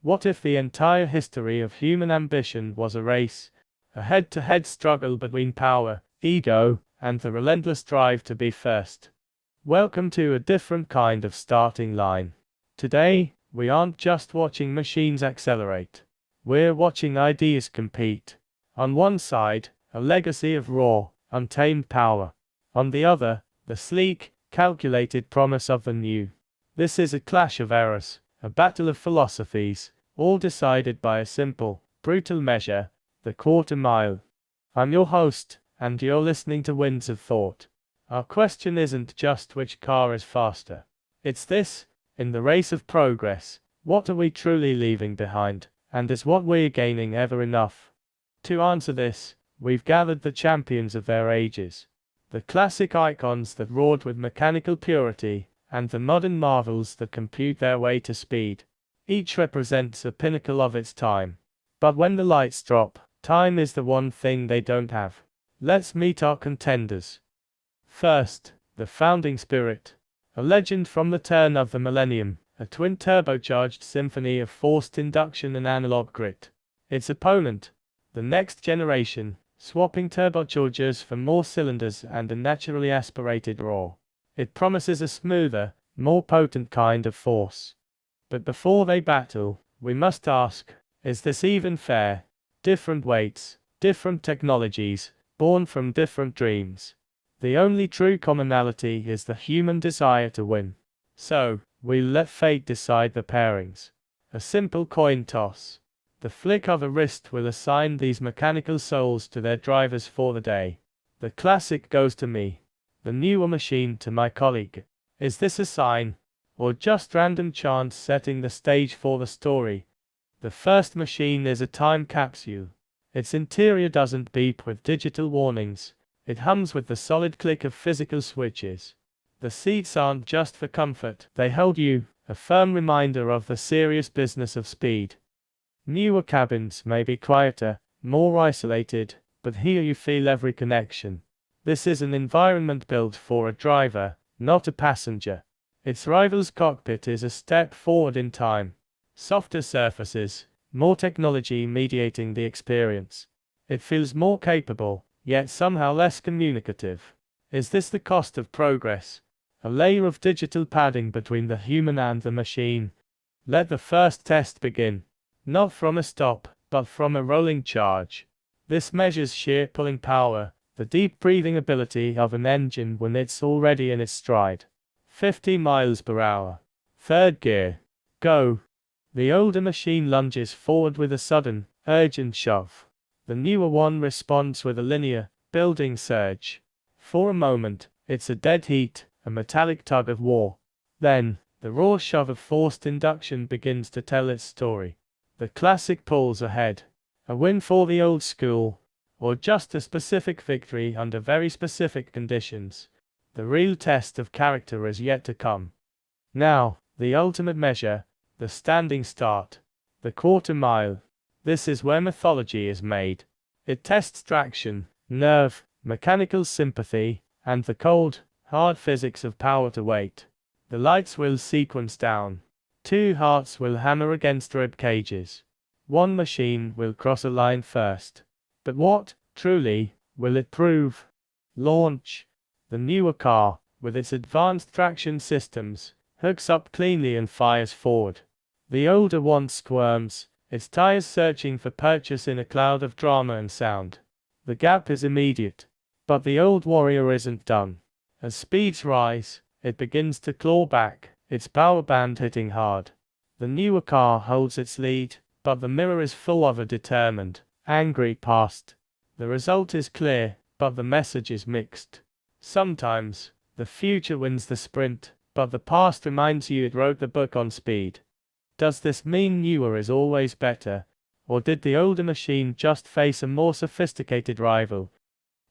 What if the entire history of human ambition was a race, a head-to-head struggle between power, ego, and the relentless drive to be first? Welcome to a different kind of starting line. Today, we aren't just watching machines accelerate. We're watching ideas compete. On one side, a legacy of raw, untamed power. On the other, the sleek, calculated promise of the new. This is a clash of eras, a battle of philosophies, all decided by a simple, brutal measure, the quarter mile. I'm your host, and you're listening to Winds of Thought. Our question isn't just which car is faster. It's this: in the race of progress, what are we truly leaving behind, and is what we're gaining ever enough? To answer this, we've gathered the champions of their ages. The classic icons that roared with mechanical purity, and the modern marvels that compute their way to speed. Each represents a pinnacle of its time. But when the lights drop, time is the one thing they don't have. Let's meet our contenders. First, the founding spirit. A legend from the turn of the millennium, a twin turbocharged symphony of forced induction and analog grit. Its opponent, the next generation, swapping turbochargers for more cylinders and a naturally aspirated roar. It promises a smoother, more potent kind of force. But before they battle, we must ask, is this even fair? Different weights, different technologies, born from different dreams. The only true commonality is the human desire to win. So, we'll let fate decide the pairings. A simple coin toss. The flick of a wrist will assign these mechanical souls to their drivers for the day. The classic goes to me. The newer machine to my colleague. Is this a sign, or just random chance setting the stage for the story? The first machine is a time capsule. Its interior doesn't beep with digital warnings. It hums with the solid click of physical switches. The seats aren't just for comfort, they hold you, a firm reminder of the serious business of speed. Newer cabins may be quieter, more isolated, but here you feel every connection. This is an environment built for a driver, not a passenger. Its rival's cockpit is a step forward in time. Softer surfaces, more technology mediating the experience. It feels more capable, yet somehow less communicative. Is this the cost of progress? A layer of digital padding between the human and the machine? Let the first test begin. Not from a stop, but from a rolling charge. This measures sheer pulling power, the deep breathing ability of an engine when it's already in its stride. 50 miles per hour. Third gear. Go. The older machine lunges forward with a sudden, urgent shove. The newer one responds with a linear, building surge. For a moment, it's a dead heat, a metallic tug of war. Then, the raw shove of forced induction begins to tell its story. The classic pulls ahead. A win for the old school, or just a specific victory under very specific conditions. The real test of character is yet to come. Now, the ultimate measure, the standing start. The quarter mile. This is where mythology is made. It tests traction, nerve, mechanical sympathy, and the cold, hard physics of power to weight. The lights will sequence down. 2 hearts will hammer against rib cages. 1 machine will cross a line first. But what, truly, will it prove? Launch. The newer car, with its advanced traction systems, hooks up cleanly and fires forward. The older one squirms, its tires searching for purchase in a cloud of drama and sound. The gap is immediate. But the old warrior isn't done. As speeds rise, it begins to claw back, its power band hitting hard. The newer car holds its lead, but the mirror is full of a determined, angry past. The result is clear, but the message is mixed. Sometimes, the future wins the sprint, but the past reminds you it wrote the book on speed. Does this mean newer is always better, or did the older machine just face a more sophisticated rival?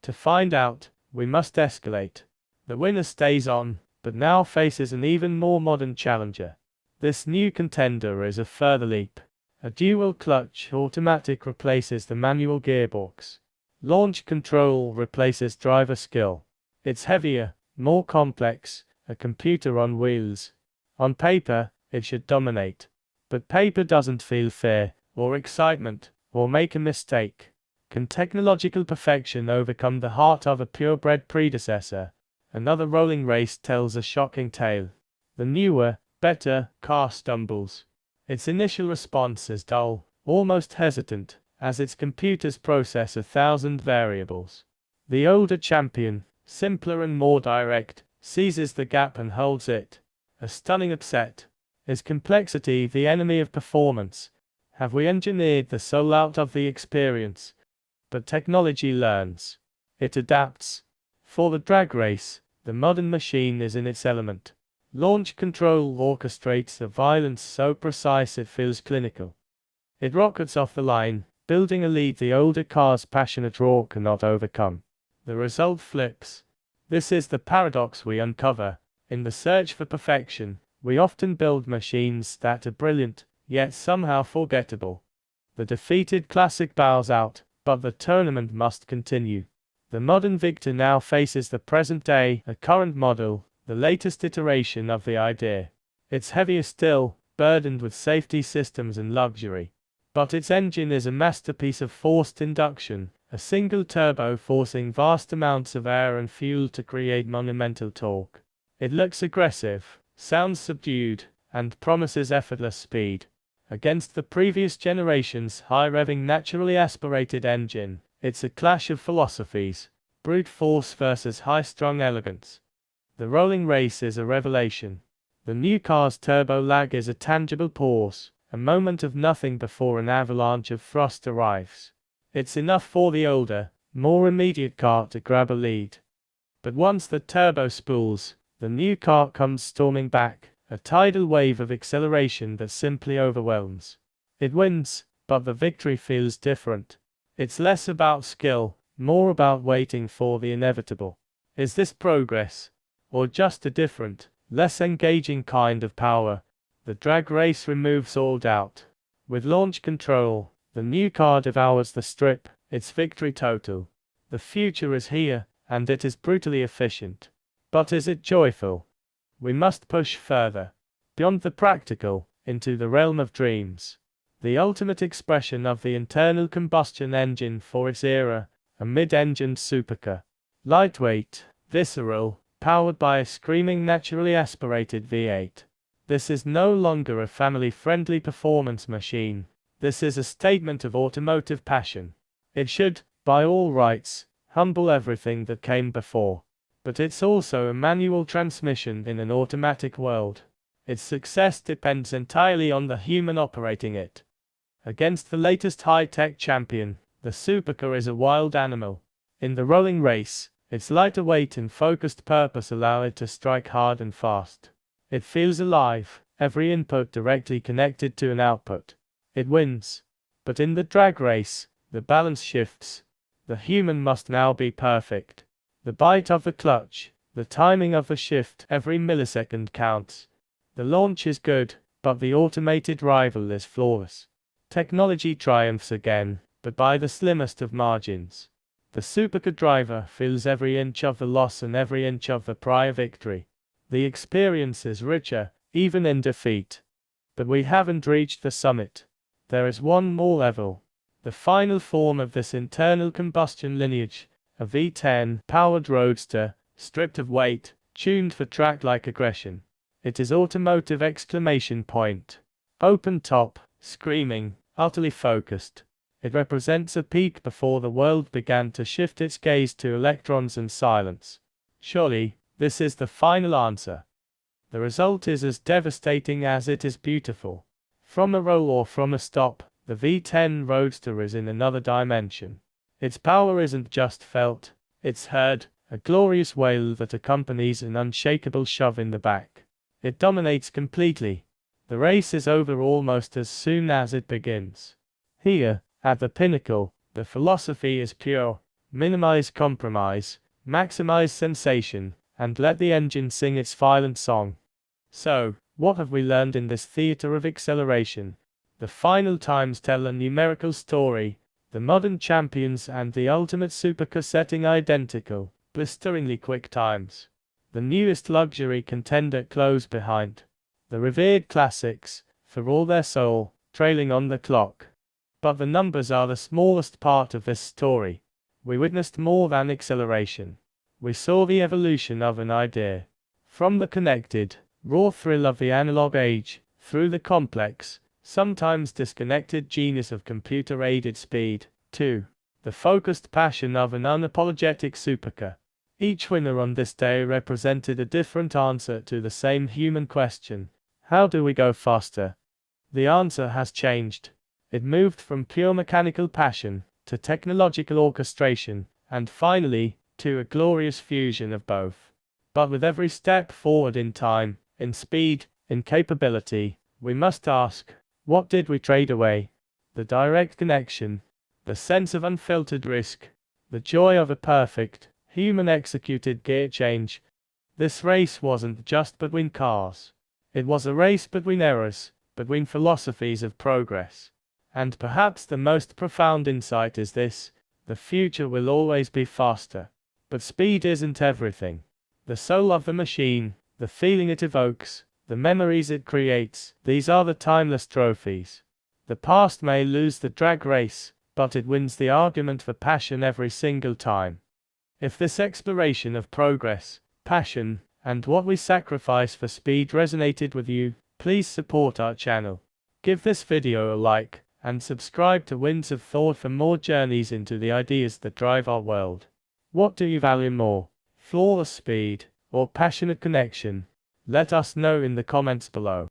To find out, we must escalate. The winner stays on, but now faces an even more modern challenger. This new contender is a further leap. A dual clutch automatic replaces the manual gearbox. Launch control replaces driver skill. It's heavier, more complex, a computer on wheels. On paper, it should dominate. But paper doesn't feel fear, or excitement, or make a mistake. Can technological perfection overcome the heart of a purebred predecessor? Another rolling race tells a shocking tale. The newer, better car stumbles. Its initial response is dull, almost hesitant, as its computers process 1,000 variables. The older champion, simpler and more direct, seizes the gap and holds it. A stunning upset. Is complexity the enemy of performance? Have we engineered the soul out of the experience? But technology learns. It adapts. For the drag race, the modern machine is in its element. Launch control orchestrates a violence so precise it feels clinical. It rockets off the line, building a lead the older car's passionate roar cannot overcome. The result flips. This is the paradox we uncover. In the search for perfection, we often build machines that are brilliant, yet somehow forgettable. The defeated classic bows out, but the tournament must continue. The modern victor now faces the present day, a current model, the latest iteration of the idea. It's heavier still, burdened with safety systems and luxury. But its engine is a masterpiece of forced induction, a single turbo forcing vast amounts of air and fuel to create monumental torque. It looks aggressive, sounds subdued, and promises effortless speed. Against the previous generation's high-revving naturally aspirated engine, it's a clash of philosophies, brute force versus high-strung elegance. The rolling race is a revelation. The new car's turbo lag is a tangible pause, a moment of nothing before an avalanche of thrust arrives. It's enough for the older, more immediate car to grab a lead. But once the turbo spools, the new car comes storming back, a tidal wave of acceleration that simply overwhelms. It wins, but the victory feels different. It's less about skill, more about waiting for the inevitable. Is this progress? Or just a different, less engaging kind of power? The drag race removes all doubt. With launch control, the new car devours the strip, its victory total. The future is here, and it is brutally efficient. But is it joyful? We must push further. Beyond the practical, into the realm of dreams. The ultimate expression of the internal combustion engine for its era, a mid-engined supercar. Lightweight, visceral, powered by a screaming naturally aspirated V8. This is no longer a family-friendly performance machine. This is a statement of automotive passion. It should, by all rights, humble everything that came before. But it's also a manual transmission in an automatic world. Its success depends entirely on the human operating it. Against the latest high-tech champion, the supercar is a wild animal. In the rolling race, its lighter weight and focused purpose allow it to strike hard and fast. It feels alive, every input directly connected to an output. It wins. But in the drag race, the balance shifts. The human must now be perfect. The bite of the clutch, the timing of the shift, every millisecond counts. The launch is good, but the automated rival is flawless. Technology triumphs again, but by the slimmest of margins. The supercar driver feels every inch of the loss and every inch of the prior victory. The experience is richer, even in defeat. But we haven't reached the summit. There is one more level. The final form of this internal combustion lineage, a V10 powered roadster, stripped of weight, tuned for track-like aggression. It is automotive exclamation point. Open top, screaming, utterly focused. It represents a peak before the world began to shift its gaze to electrons and silence. Surely, this is the final answer. The result is as devastating as it is beautiful. From a roll or from a stop, the V10 Roadster is in another dimension. Its power isn't just felt, it's heard, a glorious wail that accompanies an unshakable shove in the back. It dominates completely. The race is over almost as soon as it begins. Here, at the pinnacle, the philosophy is pure: minimize compromise, maximize sensation, and let the engine sing its violent song. So, what have we learned in this theater of acceleration? The final times tell a numerical story. The modern champions and the ultimate supercar setting identical, blisteringly quick times. The newest luxury contender close behind. The revered classics, for all their soul, trailing on the clock. But the numbers are the smallest part of this story. We witnessed more than acceleration. We saw the evolution of an idea. From the connected, raw thrill of the analog age, through the complex, sometimes disconnected genius of computer-aided speed, to the focused passion of an unapologetic supercar. Each winner on this day represented a different answer to the same human question. How do we go faster? The answer has changed. It moved from pure mechanical passion to technological orchestration, and finally, to a glorious fusion of both. But with every step forward in time, in speed, in capability, we must ask, what did we trade away? The direct connection, the sense of unfiltered risk, the joy of a perfect, human-executed gear change. This race wasn't just between cars. It was a race between errors, between philosophies of progress. And perhaps the most profound insight is this: the future will always be faster. But speed isn't everything. The soul of the machine, the feeling it evokes, the memories it creates, these are the timeless trophies. The past may lose the drag race, but it wins the argument for passion every single time. If this exploration of progress, passion, and what we sacrifice for speed resonated with you, please support our channel. Give this video a like, and subscribe to Winds of Thought for more journeys into the ideas that drive our world. What do you value more? Flawless speed, or passionate connection? Let us know in the comments below.